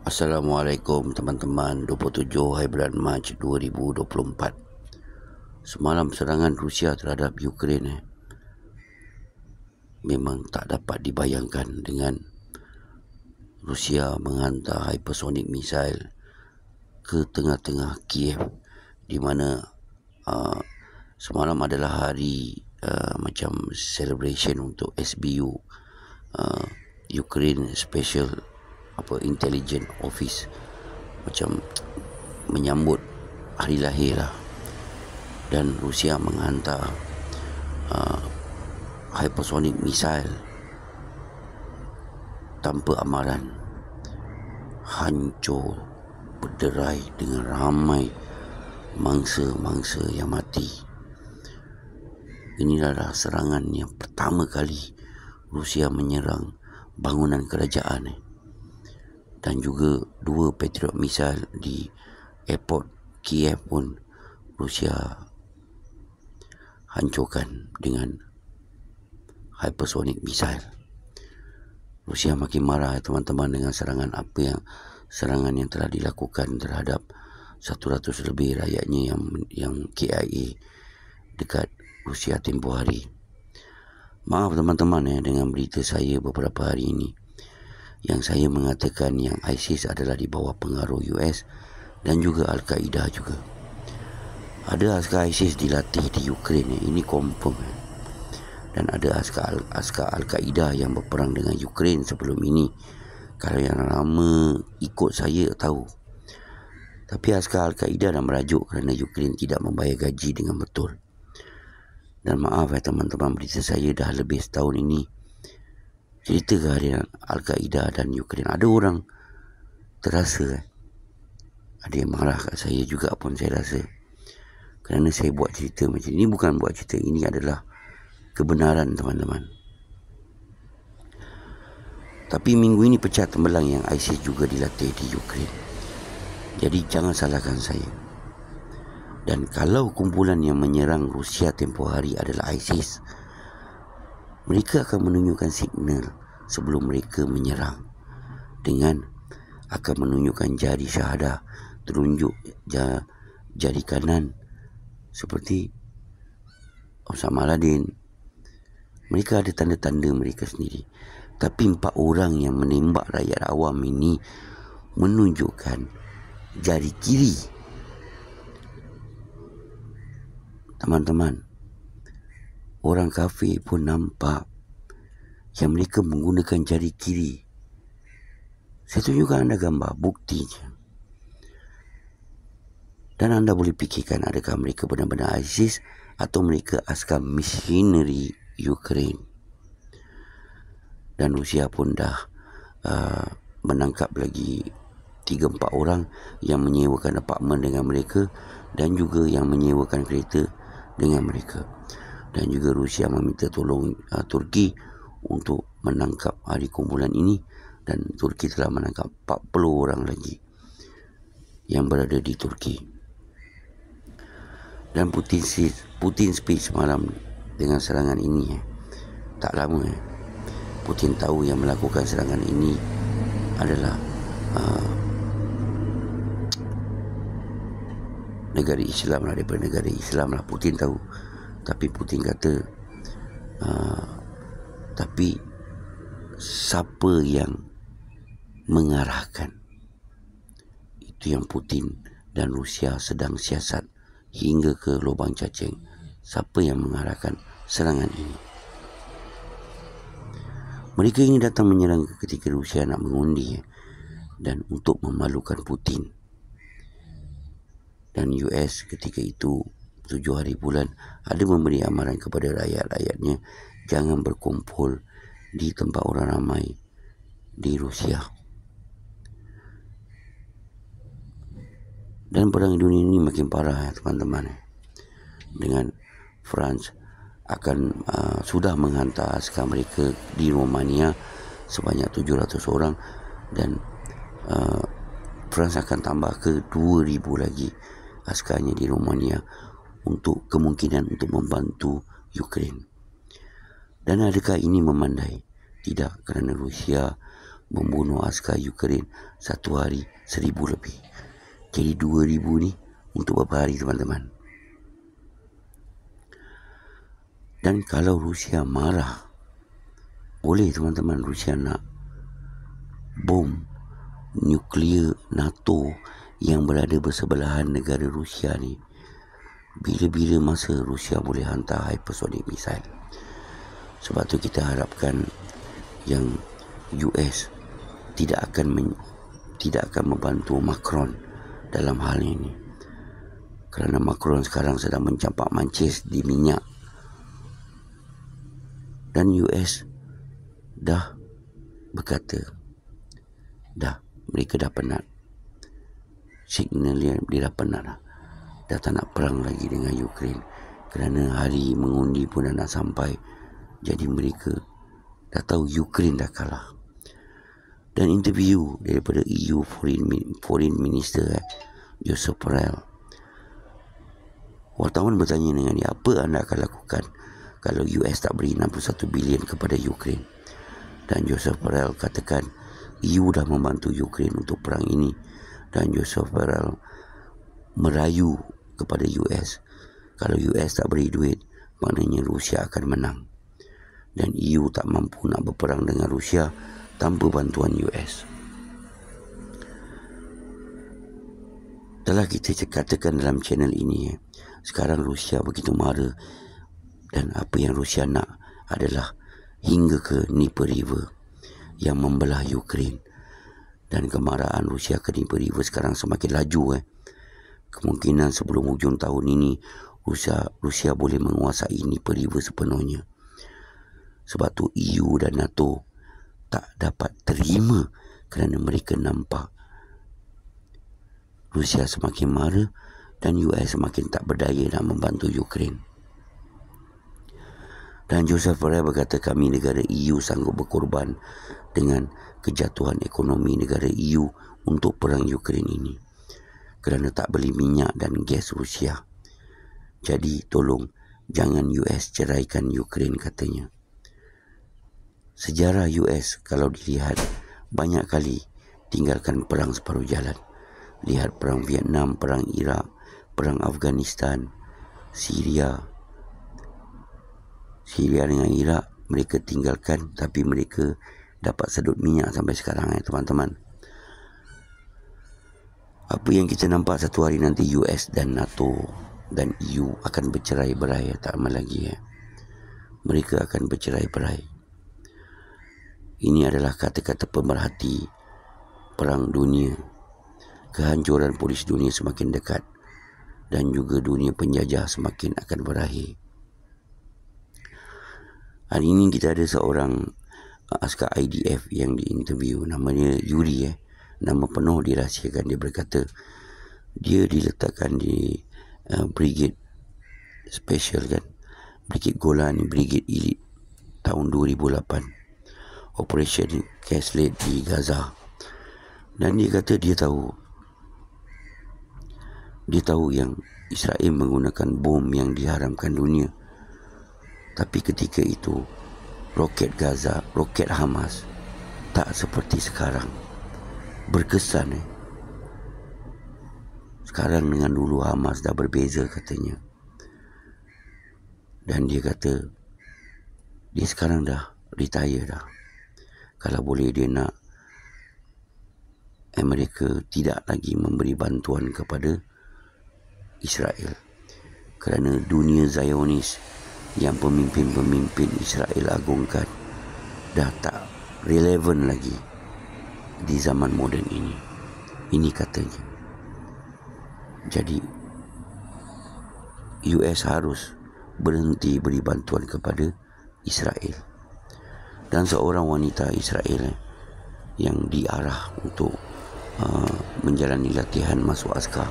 Assalamualaikum teman-teman. 27 hari bulan Mac 2024. Semalam serangan Rusia terhadap Ukraine memang tak dapat dibayangkan, dengan Rusia menghantar hypersonic missile ke tengah-tengah Kiev, di mana semalam adalah hari macam celebration untuk SBU, Ukraine Special Intelligence Office, macam menyambut hari lahir lah. Dan Rusia menghantar hypersonic missile tanpa amaran, hancur berderai dengan ramai mangsa-mangsa yang mati. Inilah serangan yang pertama kali Rusia menyerang bangunan kerajaan, dan juga 2 Patriot missile di airport Kiev pun Rusia hancurkan dengan hypersonic missile. Rusia makin marah teman-teman dengan serangan yang telah dilakukan terhadap 100 lebih rakyatnya yang KIA dekat Rusia tempoh hari. Maaf teman-teman dengan berita saya beberapa hari ini yang saya mengatakan yang ISIS adalah di bawah pengaruh US dan juga Al-Qaeda juga. Ada askar ISIS dilatih di Ukraine, ini confirm. Dan ada askar Al-Qaeda yang berperang dengan Ukraine sebelum ini. Kalau yang lama ikut saya tahu. Tapi askar Al-Qaeda dah merajuk kerana Ukraine tidak membayar gaji dengan betul. Dan maaf teman-teman, berita saya dah lebih setahun ini cerita kehadiran Al-Qaeda dan Ukraine. Ada orang terasa, ada yang marah kat saya juga pun saya rasa, kerana saya buat cerita macam ini. Bukan buat cerita, ini adalah kebenaran teman-teman. Tapi minggu ini pecah tembelang yang ISIS juga dilatih di Ukraine. Jadi jangan salahkan saya. Dan kalau kumpulan yang menyerang Rusia tempoh hari adalah ISIS, mereka akan menunjukkan signal sebelum mereka menyerang dengan akan menunjukkan jari syahadah, terunjuk jari kanan seperti Osama Laden. Mereka ada tanda-tanda mereka sendiri. Tapi 4 orang yang menembak rakyat awam ini menunjukkan jari kiri. Teman-teman, orang kafir pun nampak yang mereka menggunakan jari kiri. Saya tunjukkan anda gambar, buktinya. Dan anda boleh fikirkan adakah mereka benar-benar ISIS atau mereka askar machinery Ukraine. Dan Rusia pun dah menangkap lagi 3-4 orang yang menyewakan apartmen dengan mereka dan juga yang menyewakan kereta dengan mereka. Dan juga Rusia meminta tolong Turki untuk menangkap hari kumpulan ini, dan Turki telah menangkap 40 orang lagi yang berada di Turki. Dan Putin speech malam dengan serangan ini. Tak lama Putin tahu yang melakukan serangan ini adalah negara Islam lah, daripada negara Islam lah. Putin tahu. Tapi Putin kata tapi siapa yang mengarahkan? Itu yang Putin dan Rusia sedang siasat hingga ke lubang cacing. Siapa yang mengarahkan serangan ini? Mereka ingin datang menyerang ketika Rusia nak mengundi, dan untuk memalukan Putin. Dan US ketika itu 7 hari bulan ada memberi amaran kepada rakyat-rakyatnya jangan berkumpul di tempat orang ramai di Rusia. Dan perang dunia ini makin parah teman-teman. Dengan France akan sudah menghantar askar mereka di Romania sebanyak 700 orang, dan France akan tambah ke 2,000 lagi askarnya di Romania untuk kemungkinan untuk membantu Ukraine. Dan adakah ini memandai? Tidak, kerana Rusia membunuh askar Ukraine satu hari 1,000 lebih. Jadi 2,000 ni untuk beberapa hari, teman-teman. Dan kalau Rusia marah, boleh teman-teman Rusia nak bom nuklear NATO yang berada bersebelahan negara Rusia ni. Bila-bila masa Rusia boleh hantar hypersonic missile. Sebab tu kita harapkan yang US tidak akan membantu Macron dalam hal ini. Kerana Macron sekarang sedang mencampak mancis di minyak. Dan US dah berkata, mereka dah penat. Signal dia dah penat dah. Dah tak nak perang lagi dengan Ukraine. Kerana hari mengundi pun dah nak sampai. Jadi mereka dah tahu Ukraine dah kalah. Dan interview daripada EU Foreign Minister Joseph Borrell, wartawan bertanya dengan dia, apa anda akan lakukan kalau US tak beri 61 bilion kepada Ukraine? Dan Joseph Borrell katakan EU dah membantu Ukraine untuk perang ini. Dan Joseph Borrell merayu kepada US, kalau US tak beri duit, maknanya Rusia akan menang. Dan EU tak mampu nak berperang dengan Rusia tanpa bantuan US. Telah kita katakan dalam channel ini, sekarang Rusia begitu mara, dan apa yang Rusia nak adalah hingga ke Dnieper River yang membelah Ukraine. Dan kemarahan Rusia ke Dnieper River sekarang semakin laju. Kemungkinan sebelum hujung tahun ini Rusia boleh menguasai Dnieper River sepenuhnya. Sebab tu EU dan NATO tak dapat terima, kerana mereka nampak Rusia semakin mara dan US semakin tak berdaya nak membantu Ukraine. Dan Joseph Borrell berkata, kami negara EU sanggup berkorban dengan kejatuhan ekonomi negara EU untuk perang Ukraine ini, kerana tak beli minyak dan gas Rusia. Jadi tolong jangan US ceraikan Ukraine, katanya. Sejarah US kalau dilihat banyak kali tinggalkan perang separuh jalan. Lihat perang Vietnam, perang Iraq, perang Afghanistan, Syria dengan Iraq, mereka tinggalkan, tapi mereka dapat sedut minyak sampai sekarang, teman-teman. Apa yang kita nampak satu hari nanti, US dan NATO dan EU akan bercerai-berai, tak lama lagi. Mereka akan bercerai-berai. Ini adalah kata-kata pemerhati perang dunia. Kehancuran polis dunia semakin dekat, dan juga dunia penjajah semakin akan berakhir. Hari ini kita ada seorang askar IDF yang diinterview, namanya Yuri. Nama penuh dirahsiakan. Dia berkata dia diletakkan di Brigade Special, Brigade Golani, Brigade Elite tahun 2008, Operation Castlade di Gaza. Dan dia kata dia tahu yang Israel menggunakan bom yang diharamkan dunia. Tapi ketika itu roket Gaza, roket Hamas tak seperti sekarang. Berkesan. Sekarang dengan dulu Hamas dah berbeza, katanya. Dan dia kata dia sekarang dah retire dah. Kalau boleh dia nak Amerika tidak lagi memberi bantuan kepada Israel, kerana dunia Zionis yang pemimpin-pemimpin Israel agungkan dah tak relevan lagi di zaman moden ini. Ini katanya. Jadi US harus berhenti beri bantuan kepada Israel. Dan seorang wanita Israel yang diarah untuk menjalani latihan masuk askar,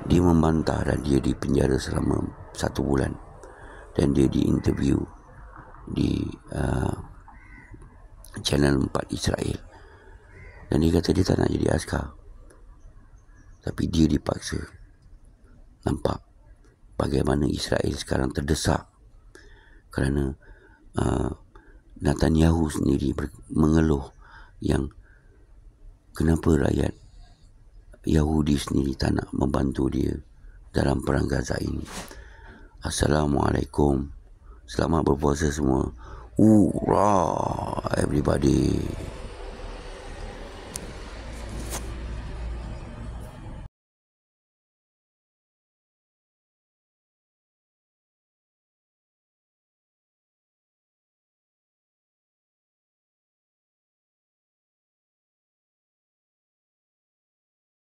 dia membantah dan dia dipenjara selama 1 bulan. Dan dia diinterview di channel 4 Israel. Dan dia kata dia tak nak jadi askar, tapi dia dipaksa. Nampak bagaimana Israel sekarang terdesak kerana Netanyahu sendiri mengeluh yang kenapa rakyat Yahudi sendiri tak nak membantu dia dalam perang Gaza ini. Assalamualaikum. Selamat berpuasa semua. Hurrah everybody.